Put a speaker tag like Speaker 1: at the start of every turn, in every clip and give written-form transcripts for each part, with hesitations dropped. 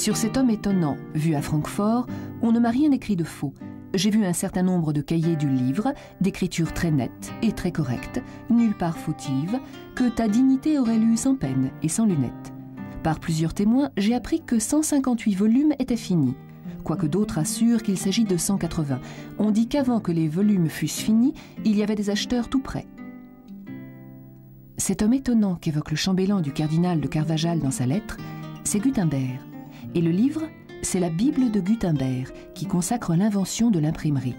Speaker 1: Sur cet homme étonnant, vu à Francfort, on ne m'a rien écrit de faux. J'ai vu un certain nombre de cahiers du livre, d'écriture très nette et très correcte, nulle part fautive, que ta dignité aurait lu sans peine et sans lunettes. Par plusieurs témoins, j'ai appris que 158 volumes étaient finis, quoique d'autres assurent qu'il s'agit de 180. On dit qu'avant que les volumes fussent finis, il y avait des acheteurs tout près. Cet homme étonnant qu'évoque le chambellan du cardinal de Carvajal dans sa lettre, c'est Gutenberg. Et le livre, c'est la Bible de Gutenberg, qui consacre l'invention de l'imprimerie.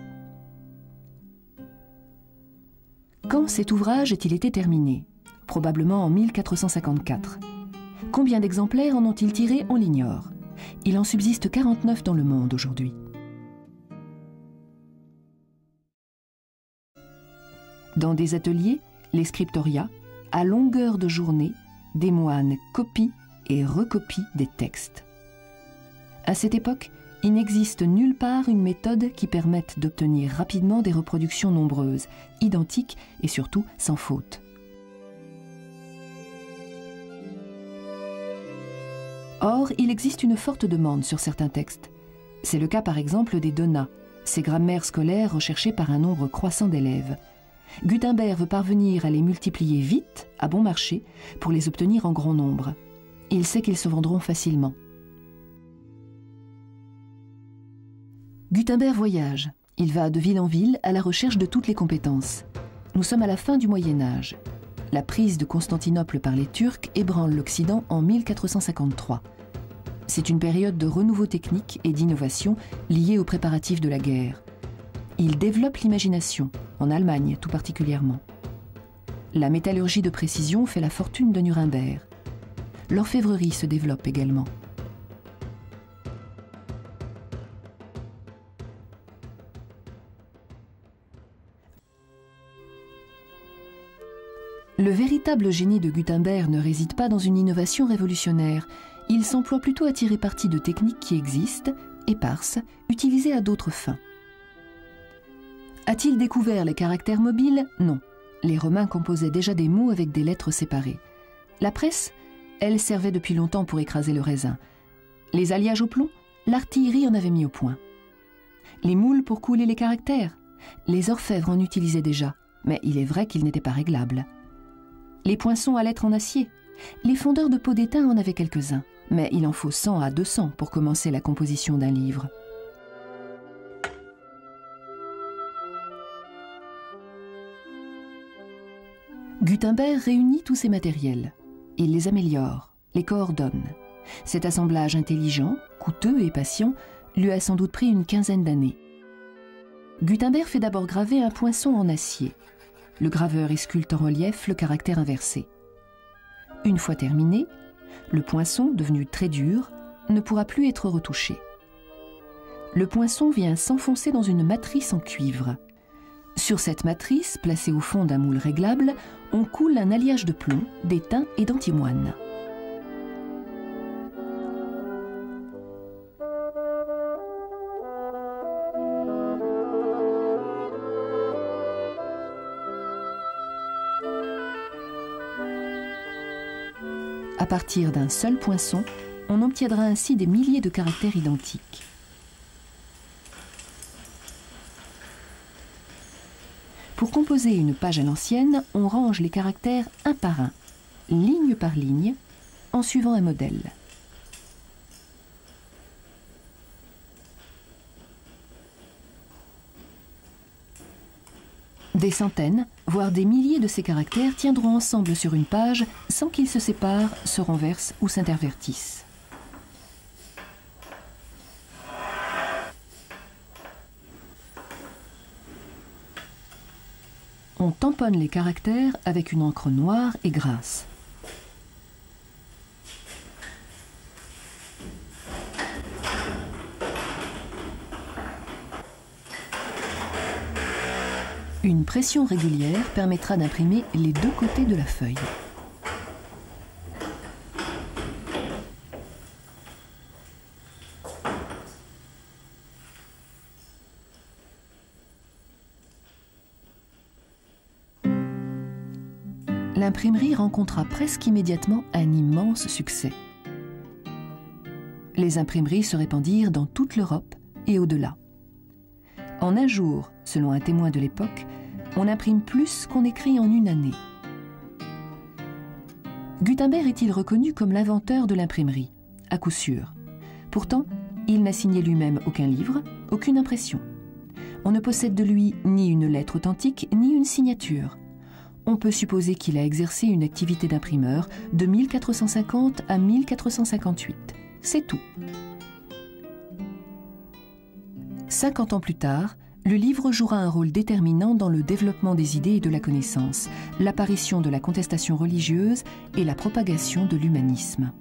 Speaker 1: Quand cet ouvrage a-t-il été terminé? Probablement en 1454. Combien d'exemplaires en ont-ils tiré? On l'ignore. Il en subsiste 49 dans le monde aujourd'hui. Dans des ateliers, les scriptoria, à longueur de journée, des moines copient et recopient des textes. À cette époque, il n'existe nulle part une méthode qui permette d'obtenir rapidement des reproductions nombreuses, identiques et surtout sans faute. Or, il existe une forte demande sur certains textes. C'est le cas par exemple des Donnas, ces grammaires scolaires recherchées par un nombre croissant d'élèves. Gutenberg veut parvenir à les multiplier vite, à bon marché, pour les obtenir en grand nombre. Il sait qu'ils se vendront facilement. Gutenberg voyage. Il va de ville en ville à la recherche de toutes les compétences. Nous sommes à la fin du Moyen-Âge. La prise de Constantinople par les Turcs ébranle l'Occident en 1453. C'est une période de renouveau technique et d'innovation liée aux préparatifs de la guerre. Il développe l'imagination, en Allemagne tout particulièrement. La métallurgie de précision fait la fortune de Nuremberg. L'orfèvrerie se développe également. Le véritable génie de Gutenberg ne réside pas dans une innovation révolutionnaire. Il s'emploie plutôt à tirer parti de techniques qui existent, éparses, utilisées à d'autres fins. A-t-il découvert les caractères mobiles? Non. Les Romains composaient déjà des mots avec des lettres séparées. La presse, elle servait depuis longtemps pour écraser le raisin. Les alliages au plomb, l'artillerie en avait mis au point. Les moules pour couler les caractères, les orfèvres en utilisaient déjà, mais il est vrai qu'ils n'étaient pas réglables. Les poinçons à lettres en acier, les fondeurs de pots d'étain en avaient quelques-uns, mais il en faut 100 à 200 pour commencer la composition d'un livre. Gutenberg réunit tous ces matériels. Il les améliore, les coordonne. Cet assemblage intelligent, coûteux et patient lui a sans doute pris une quinzaine d'années. Gutenberg fait d'abord graver un poinçon en acier. Le graveur sculpte en relief le caractère inversé. Une fois terminé, le poinçon, devenu très dur, ne pourra plus être retouché. Le poinçon vient s'enfoncer dans une matrice en cuivre. Sur cette matrice, placée au fond d'un moule réglable, on coule un alliage de plomb, d'étain et d'antimoine. À partir d'un seul poinçon, on obtiendra ainsi des milliers de caractères identiques. Pour composer une page à l'ancienne, on range les caractères un par un, ligne par ligne, en suivant un modèle. Des centaines, voire des milliers de ces caractères tiendront ensemble sur une page sans qu'ils se séparent, se renversent ou s'intervertissent. On tamponne les caractères avec une encre noire et grasse. Une pression régulière permettra d'imprimer les deux côtés de la feuille. L'imprimerie rencontra presque immédiatement un immense succès. Les imprimeries se répandirent dans toute l'Europe et au-delà. En un jour, selon un témoin de l'époque, on imprime plus qu'on écrit en une année. Gutenberg est-il reconnu comme l'inventeur de l'imprimerie? À coup sûr. Pourtant, il n'a signé lui-même aucun livre, aucune impression. On ne possède de lui ni une lettre authentique, ni une signature. On peut supposer qu'il a exercé une activité d'imprimeur de 1450 à 1458. C'est tout. 50 ans plus tard, le livre jouera un rôle déterminant dans le développement des idées et de la connaissance, l'apparition de la contestation religieuse et la propagation de l'humanisme.